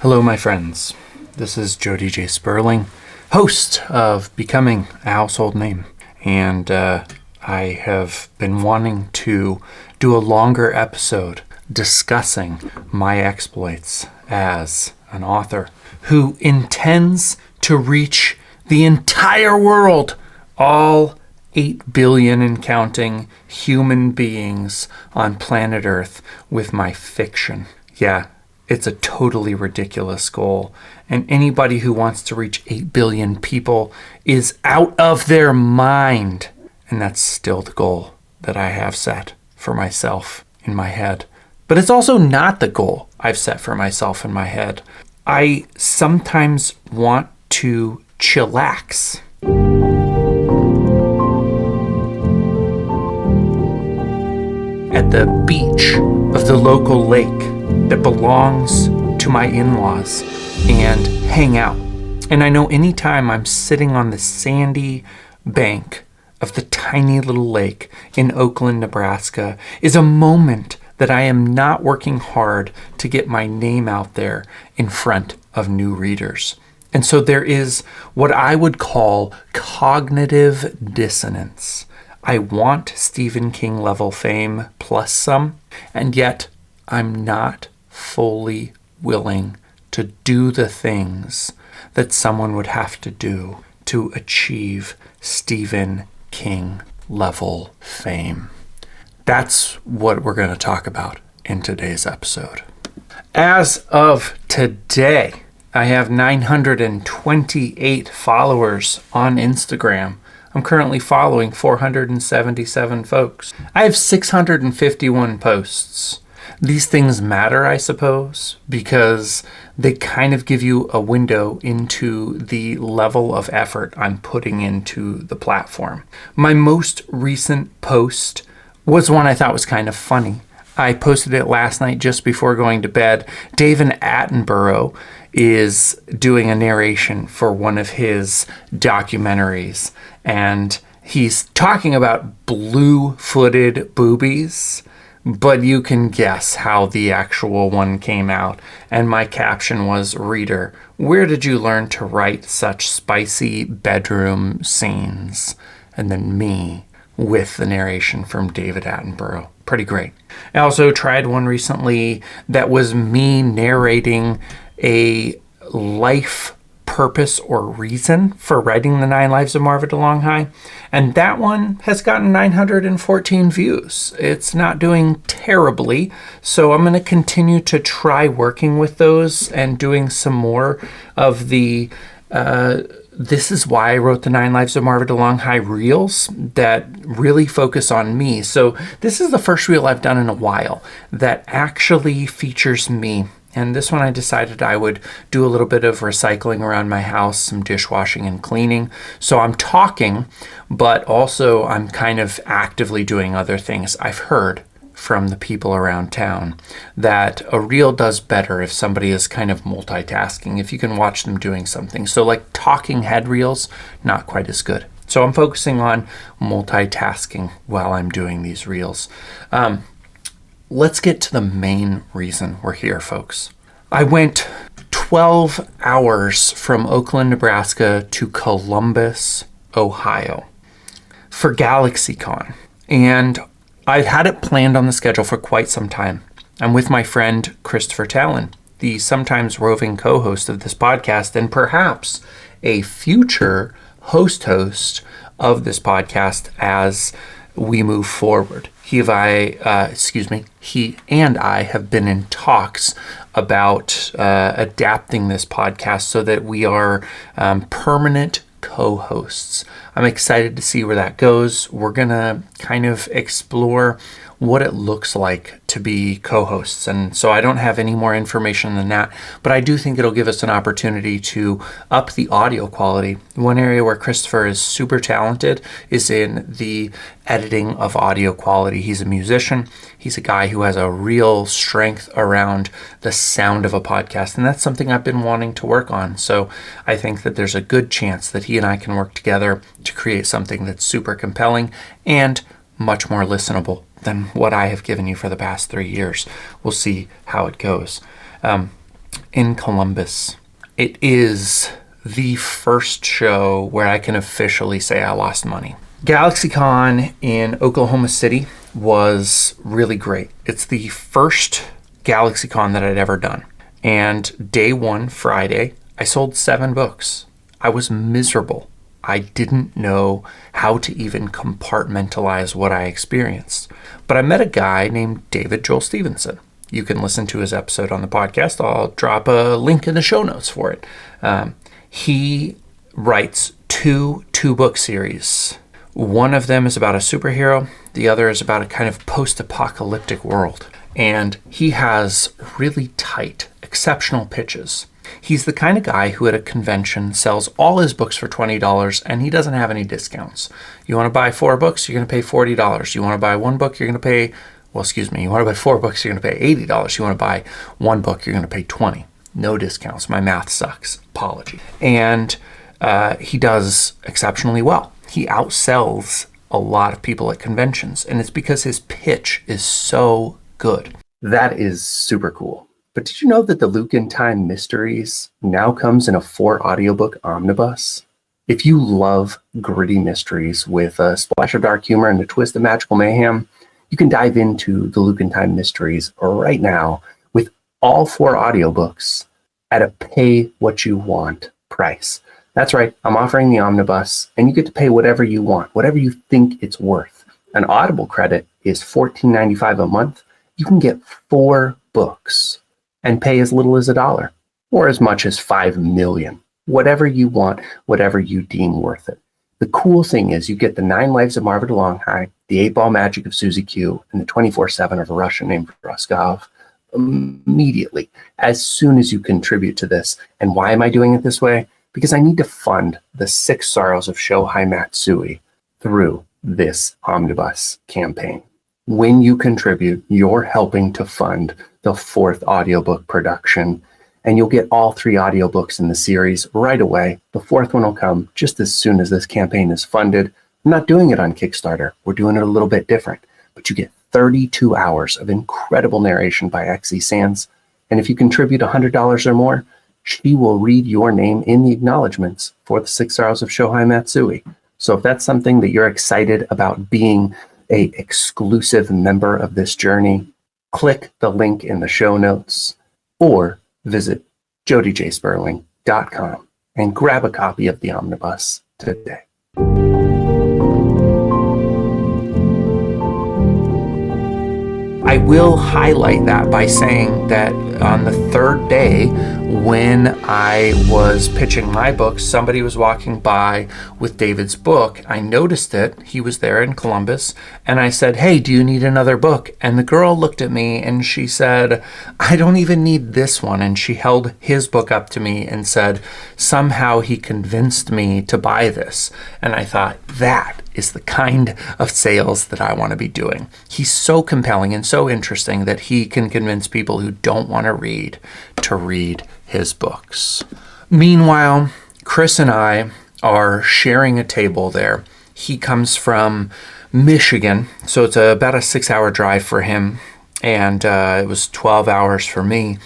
Hello, my friends. This is Jody J. Sperling, host of Becoming a Household Name. And I have been wanting to do a longer episode discussing my exploits as an author who intends to reach the entire world, all 8 billion and counting human beings on planet Earth with my fiction. Yeah. It's a totally ridiculous goal, and anybody who wants to reach 8 billion people is out of their mind. And that's still the goal that I have set for myself in my head. But it's also not the goal I've set for myself in my head. I sometimes want to chillax. At the beach of the local lake that belongs to my in-laws and hang out. And I know anytime I'm sitting on the sandy bank of the tiny little lake in Oakland, Nebraska, is a moment that I am not working hard to get my name out there in front of new readers. And so there is what I would call cognitive dissonance. I want Stephen King level fame plus some, and yet I'm not fully willing to do the things that someone would have to do to achieve Stephen King level fame. That's what we're going to talk about in today's episode. As of today, I have 928 followers on Instagram. I'm currently following 477 folks. I have 651 posts. These things matter, I suppose, because they kind of give you a window into the level of effort I'm putting into the platform. My most recent post was one I thought was kind of funny. I posted it last night just before going to bed. David Attenborough is doing a narration for one of his documentaries, and he's talking about blue-footed boobies. But you can guess how the actual one came out. And my caption was, "Reader, where did you learn to write such spicy bedroom scenes?" And then me with the narration from David Attenborough. Pretty great. I also tried one recently that was me narrating a life purpose or reason for writing The 9 Lives of Marva DeLonghi, and that one has gotten 914 views. It's not doing terribly, so I'm going to continue to try working with those and doing some more of the this is why I wrote The 9 Lives of Marva DeLonghi reels that really focus on me. So this is the first reel I've done in a while that actually features me. And this one I decided I would do a little bit of recycling around my house, some dishwashing and cleaning. So I'm talking, but also I'm kind of actively doing other things. I've heard from the people around town that a reel does better if somebody is kind of multitasking, if you can watch them doing something. So like talking head reels, not quite as good. So I'm focusing on multitasking while I'm doing these reels. Let's get to the main reason we're here, folks. I went 12 hours from Oakland, Nebraska to Columbus, Ohio for GalaxyCon. And I've had it planned on the schedule for quite some time. I'm with my friend Christopher Talon, the sometimes roving co-host of this podcast, and perhaps a future host of this podcast as we move forward. He and I have been in talks about adapting this podcast so that we are permanent co-hosts. I'm excited to see where that goes. We're going to kind of explore what it looks like to be co-hosts. And so I don't have any more information than that, but I do think it'll give us an opportunity to up the audio quality. One area where Christopher is super talented is in the editing of audio quality. He's a musician. He's a guy who has a real strength around the sound of a podcast, and that's something I've been wanting to work on. So I think that there's a good chance that he and I can work together to create something that's super compelling and much more listenable than what I have given you for the past 3 years. We'll see how it goes. in Columbus. It is the first show where I can officially say I lost money. GalaxyCon in Oklahoma City was really great. It's the first GalaxyCon that I'd ever done. And day one, Friday, I sold 7 books. I was miserable. I didn't know how to even compartmentalize what I experienced. But I met a guy named David Joel Stevenson. You can listen to his episode on the podcast. I'll drop a link in the show notes for it. He writes two-book series. One of them is about a superhero. The other is about a kind of post-apocalyptic world. And he has really tight, exceptional pitches. He's the kind of guy who at a convention sells all his books for $20 and he doesn't have any discounts. You want to buy 4 books, you're going to pay $40. You want to buy 1 book, you're going to pay, you want to buy 4 books, you're going to pay $80. You want to buy 1 book, you're going to pay $20. No discounts. My math sucks. Apology. And he does exceptionally well. He outsells a lot of people at conventions, and it's because his pitch is so good. That is super cool. But did you know that the Luke in Time Mysteries now comes in a 4 audiobook omnibus? If you love gritty mysteries with a splash of dark humor and a twist of magical mayhem, you can dive into the Luke in Time Mysteries right now with all 4 audiobooks at a pay-what-you-want price. That's right, I'm offering the omnibus, and you get to pay whatever you want, whatever you think it's worth. An Audible credit is $14.95 a month. You can get 4 books and pay as little as $1 or as much as $5 million. Whatever you want, whatever you deem worth it. The cool thing is you get the 9 Lives of Marva DeLonghi, the 8-Ball Magic of Susie Q, and the 24/7 of a Russian named Roskov immediately, as soon as you contribute to this. And why am I doing it this way? Because I need to fund the 6 Sorrows of Shohei Matsui through this omnibus campaign. When you contribute, you're helping to fund the 4th audiobook production, and you'll get all 3 audiobooks in the series right away. The 4th one will come just as soon as this campaign is funded. I'm not doing it on Kickstarter. We're doing it a little bit different, but you get 32 hours of incredible narration by X.E. Sands, and if you contribute $100 or more, she will read your name in the acknowledgments for the 6 Sorrows of Shohei Matsui. So if that's something that you're excited about being a exclusive member of this journey, click the link in the show notes or visit jodyjsperling.com and grab a copy of the omnibus today. I will highlight that by saying that on the 3rd day, when I was pitching my book, somebody was walking by with David's book. I noticed it. He was there in Columbus. And I said, "Hey, do you need another book?" And the girl looked at me and she said, "I don't even need this one." And she held his book up to me and said, "Somehow he convinced me to buy this." And I thought, that is the kind of sales that I want to be doing. He's so compelling and so interesting that he can convince people who don't want to read his books. Meanwhile, Chris and I are sharing a table there. He comes from Michigan, so it's about a 6-hour drive for him, and it was 12 hours for me.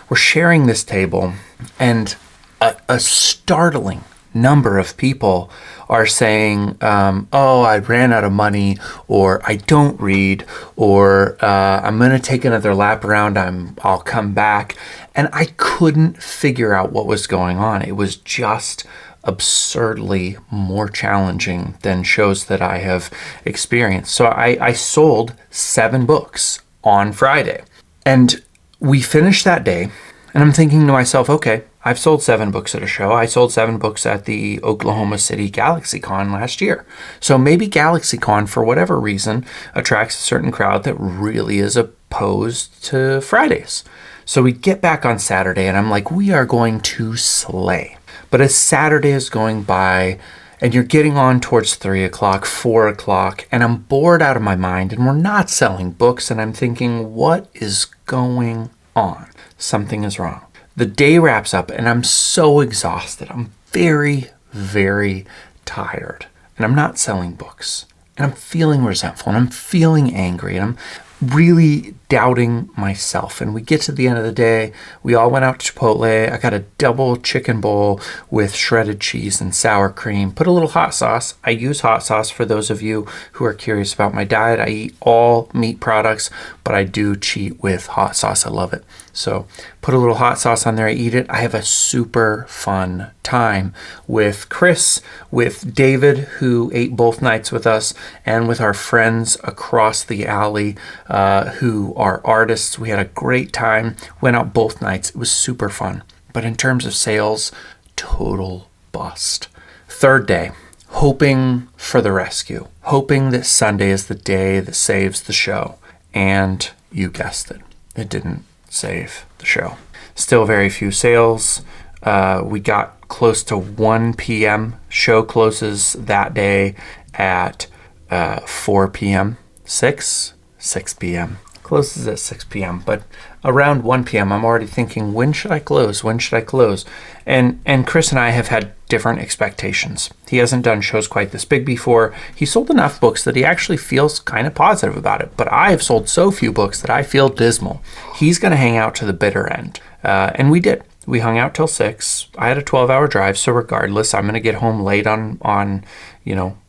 We're sharing this table, and a startling number of people are saying, "Oh, I ran out of money," or "I don't read," or "I'm going to take another lap around, I'll come back." And I couldn't figure out what was going on. It was just absurdly more challenging than shows that I have experienced. So I sold 7 books on Friday. And we finished that day, and I'm thinking to myself, okay, I've sold 7 books at a show. I sold 7 books at the Oklahoma City GalaxyCon last year. So maybe GalaxyCon, for whatever reason, attracts a certain crowd that really is opposed to Fridays. So we get back on Saturday, and I'm like, we are going to slay. But as Saturday is going by, and you're getting on towards 3 o'clock, 4 o'clock, and I'm bored out of my mind, and we're not selling books, and I'm thinking, what is going on? Something is wrong. The day wraps up, and I'm so exhausted. I'm very, very tired, and I'm not selling books, and I'm feeling resentful, and I'm feeling angry, and I'm really doubting myself. And we get to the end of the day, we all went out to Chipotle. I got a double chicken bowl with shredded cheese and sour cream. Put a little hot sauce. I use hot sauce for those of you who are curious about my diet. I eat all meat products, but I do cheat with hot sauce. I love it. So put a little hot sauce on there. I eat it. I have a super fun time with Chris, with David, who ate both nights with us, and with our friends across the alley who are artists. We had a great time. Went out both nights. It was super fun. But in terms of sales, total bust. Third day, hoping for the rescue, hoping that Sunday is the day that saves the show. And you guessed it, it didn't save the show. Still very few sales. We got close to 1 p.m. Show closes that day at 4 p.m. 6 p.m. Closes at 6 p.m. But around 1 p.m. I'm already thinking, when should I close? When should I close? And Chris and I have had different expectations. He hasn't done shows quite this big before. He sold enough books that he actually feels kind of positive about it. But I have sold so few books that I feel dismal. He's going to hang out to the bitter end. And we did. We hung out till 6. I had a 12-hour drive, so regardless, I'm going to get home late on,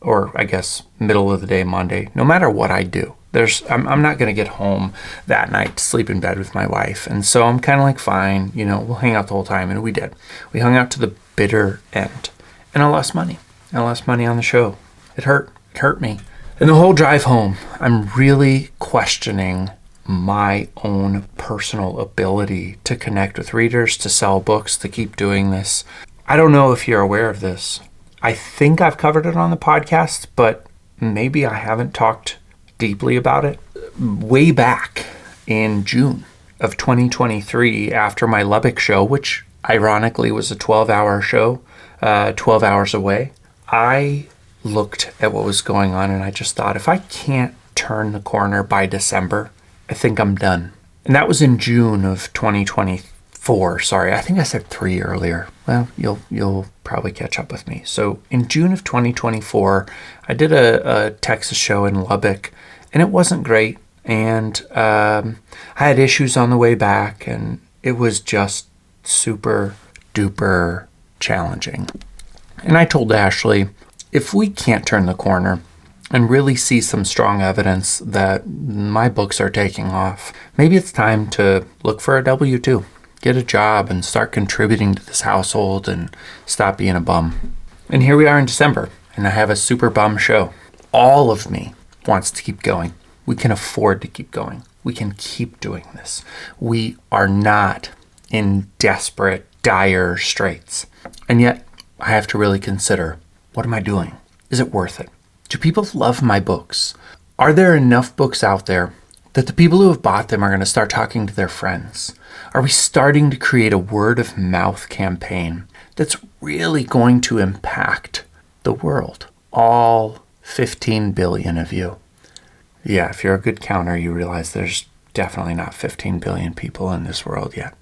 or I guess middle of the day Monday, no matter what I do. I'm not going to get home that night to sleep in bed with my wife. And so I'm kind of like, fine, we'll hang out the whole time. And we did. We hung out to the bitter end. And I lost money. I lost money on the show. It hurt. It hurt me. And the whole drive home, I'm really questioning my own personal ability to connect with readers, to sell books, to keep doing this. I don't know if you're aware of this. I think I've covered it on the podcast, but maybe I haven't talked deeply about it. Way back in June of 2023, after my Lubbock show, which ironically was a 12-hour show, 12 hours away, I looked at what was going on and I just thought, if I can't turn the corner by December, I think I'm done. And that was in June of 2024. Sorry, I think I said 3 earlier. Well, you'll probably catch up with me. So in June of 2024, I did a Texas show in Lubbock, and it wasn't great. And I had issues on the way back, and it was just super duper challenging. And I told Ashley, if we can't turn the corner and really see some strong evidence that my books are taking off, maybe it's time to look for a W-2, get a job and start contributing to this household and stop being a bum. And here we are in December, and I have a super bum show. All of me wants to keep going. We can afford to keep going. We can keep doing this. We are not in desperate, dire straits. And yet, I have to really consider, what am I doing? Is it worth it? Do people love my books? Are there enough books out there that the people who have bought them are going to start talking to their friends? Are we starting to create a word of mouth campaign that's really going to impact the world? All 15 billion of you. Yeah, if you're a good counter, you realize there's definitely not 15 billion people in this world yet.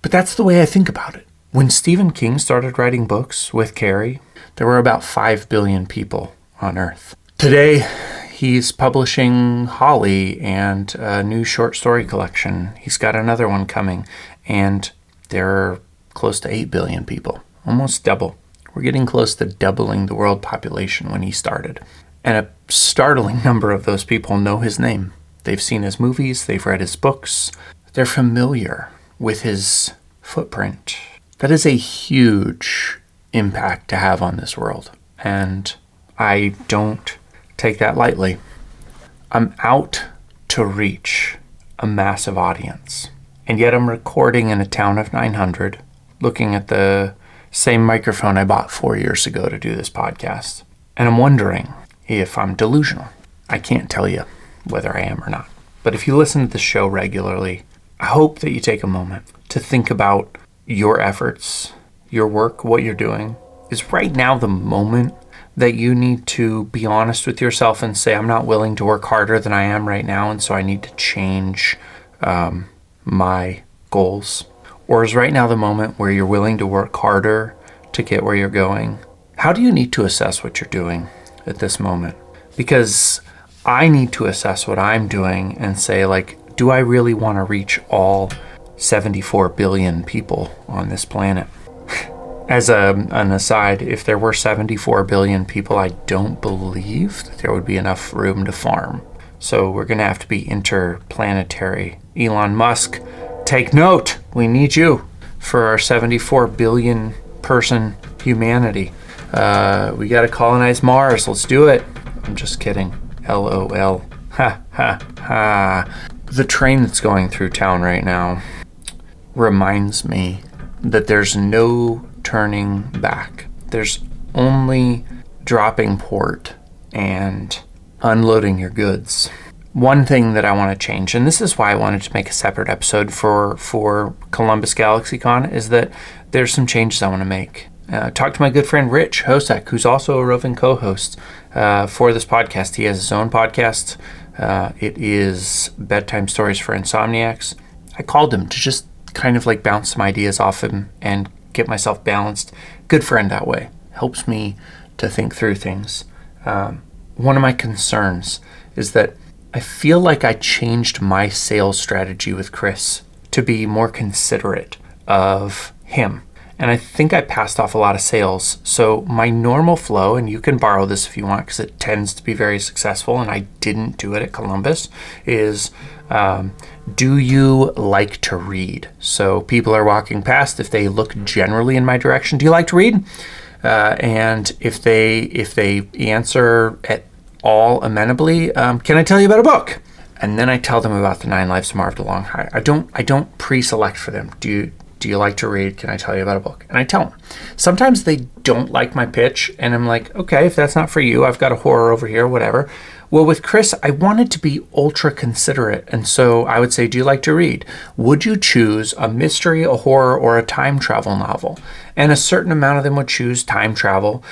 But that's the way I think about it. When Stephen King started writing books with Carrie, there were about 5 billion people on Earth. Today, he's publishing Holly and a new short story collection. He's got another one coming, and there are close to 8 billion people, almost double. We're getting close to doubling the world population when he started. And a startling number of those people know his name. They've seen his movies, they've read his books, they're familiar with his footprint. That is a huge impact to have on this world. And I don't take that lightly. I'm out to reach a massive audience. And yet I'm recording in a town of 900, looking at the same microphone I bought 4 years ago to do this podcast. And I'm wondering if I'm delusional. I can't tell you whether I am or not. But if you listen to the show regularly, I hope that you take a moment to think about your efforts, your work, what you're doing. Is right now the moment that you need to be honest with yourself and say, I'm not willing to work harder than I am right now, and so I need to change my goals? Or is right now the moment where you're willing to work harder to get where you're going? How do you need to assess what you're doing at this moment? Because I need to assess what I'm doing and say, like, do I really want to reach all 74 billion people on this planet? As an aside, if there were 74 billion people, I don't believe that there would be enough room to farm. So we're going to have to be interplanetary. Elon Musk, take note. We need you for our 74 billion person humanity. We got to colonize Mars. Let's do it. I'm just kidding. LOL. Ha, ha, ha. The train that's going through town right now reminds me that there's no turning back. There's only dropping port and unloading your goods. One thing that I want to change, and this is why I wanted to make a separate episode for Columbus GalaxyCon, is that there's some changes I want to make. Talk to my good friend Rich Hosek, who's also a roving co-host for this podcast. He has his own podcast. It is Bedtime Stories for Insomniacs. I called him to just kind of like bounce some ideas off him and get myself balanced. Good friend that way. Helps me to think through things. One of my concerns is that I feel like I changed my sales strategy with Chris to be more considerate of him. And I think I passed off a lot of sales. So my normal flow, and you can borrow this if you want because it tends to be very successful, and I didn't do it at Columbus, is do you like to read? So people are walking past. If they look generally in my direction, do you like to read? And if they answer at all amenably, can I tell you about a book? And then I tell them about the 9 Lives of Marv DeLonghi. I don't pre-select for them. Do you like to read? Can I tell you about a book? And I tell them. Sometimes they don't like my pitch, and I'm like, okay, if that's not for you, I've got a horror over here, whatever. Well, with Chris, I wanted to be ultra considerate. And so I would say, do you like to read? Would you choose a mystery, a horror, or a time travel novel? And a certain amount of them would choose time travel,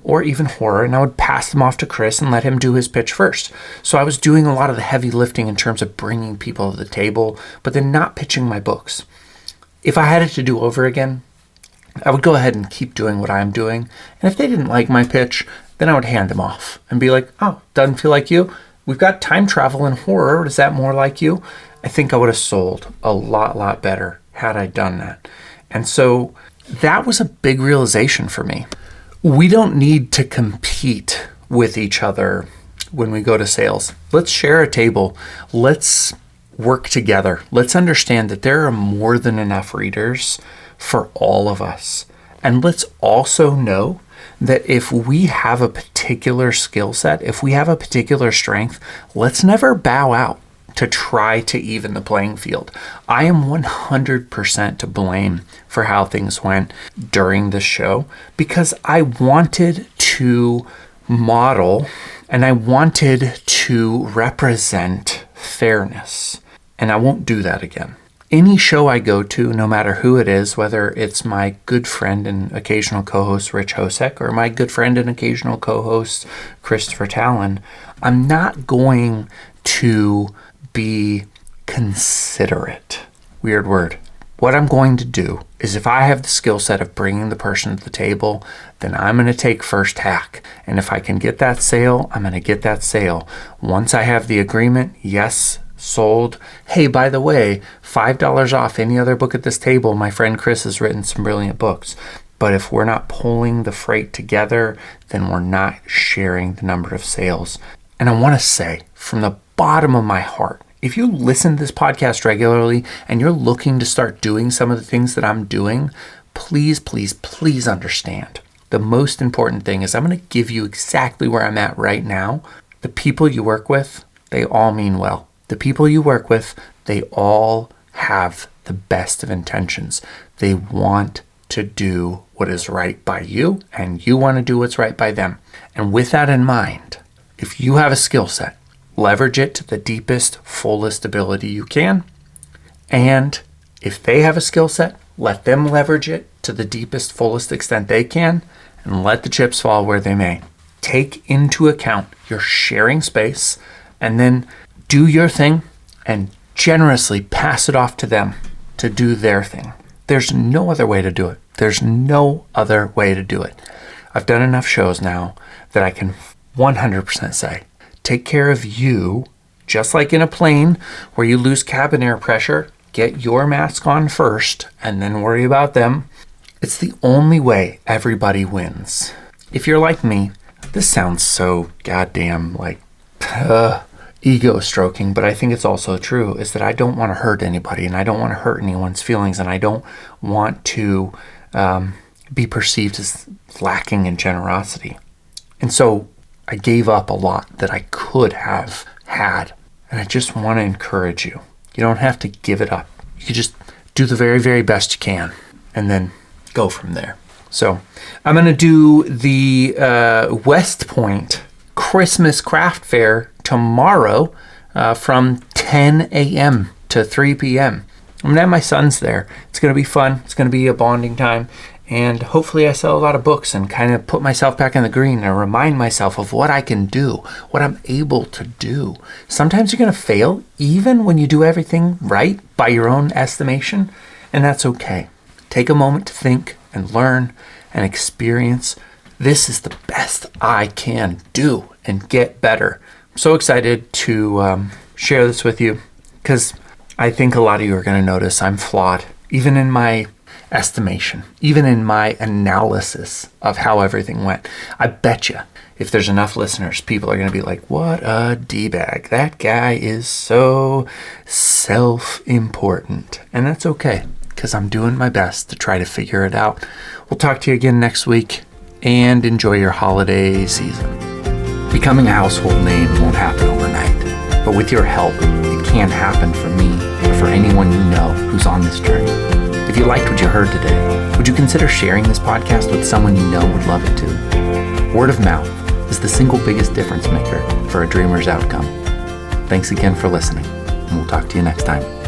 or even horror, and I would pass them off to Chris and let him do his pitch first. So I was doing a lot of the heavy lifting in terms of bringing people to the table, but then not pitching my books. If I had it to do over again, I would go ahead and keep doing what I'm doing. And if they didn't like my pitch, then I would hand them off and be like, oh, doesn't feel like you? We've got time travel and horror. Is that more like you? I think I would have sold a lot better had I done that. And so that was a big realization for me. We don't need to compete with each other when we go to sales. Let's share a table. Let's work together. Let's understand that there are more than enough readers for all of us. And let's also know that if we have a particular skill set, if we have a particular strength, let's never bow out to try to even the playing field. I am 100% to blame for how things went during the show because I wanted to model and I wanted to represent fairness. And I won't do that again. Any show I go to, no matter who it is, whether it's my good friend and occasional co-host Rich Hosek or my good friend and occasional co-host Christopher Talon, I'm not going to be considerate. Weird word. What I'm going to do is if I have the skill set of bringing the person to the table, then I'm going to take first hack. And if I can get that sale, I'm going to get that sale. Once I have the agreement, yes, sold. Hey, by the way, $5 off any other book at this table. My friend Chris has written some brilliant books. But if we're not pulling the freight together, then we're not sharing the number of sales. And I want to say from the bottom of my heart, if you listen to this podcast regularly and you're looking to start doing some of the things that I'm doing, please understand. The most important thing is I'm going to give you exactly where I'm at right now. The people you work with, they all mean well. The people you work with, they all have the best of intentions. They want to do what is right by you, and you want to do what's right by them. And with that in mind, if you have a skill set, leverage it to the deepest, fullest ability you can. And if they have a skill set, let them leverage it to the deepest, fullest extent they can, and let the chips fall where they may. Take into account your sharing space, and then do your thing and generously pass it off to them to do their thing. There's no other way to do it. There's no other way to do it. I've done enough shows now that I can 100% say, take care of you just like in a plane where you lose cabin air pressure, get your mask on first and then worry about them. It's the only way everybody wins. If you're like me, this sounds so goddamn like ego stroking, but I think it's also true, is that I don't want to hurt anybody, and I don't want to hurt anyone's feelings, and I don't want to be perceived as lacking in generosity. And so I gave up a lot that I could have had, and I just want to encourage you. You don't have to give it up. You can just do the very, very best you can, and then go from there. So I'm going to do the West Point Christmas Craft Fair tomorrow from 10 a.m. to 3 p.m. I'm going to have my sons there. It's going to be fun. It's going to be a bonding time. And hopefully I sell a lot of books and kind of put myself back in the green and remind myself of what I can do, what I'm able to do. Sometimes you're going to fail even when you do everything right by your own estimation, and that's okay. Take a moment to think and learn and experience. This is the best I can do and get better. I'm so excited to share this with you because I think a lot of you are going to notice I'm flawed, even in my estimation, even in my analysis of how everything went. I bet you if there's enough listeners, people are going to be like, what a D-bag. That guy is so self-important. And that's okay, because I'm doing my best to try to figure it out. We'll talk to you again next week, and enjoy your holiday season. Becoming a household name won't happen overnight, but with your help, it can happen for me or for anyone you know who's on this journey. If you liked what you heard today, would you consider sharing this podcast with someone you know would love it too? Word of mouth is the single biggest difference maker for a dreamer's outcome. Thanks again for listening, and we'll talk to you next time.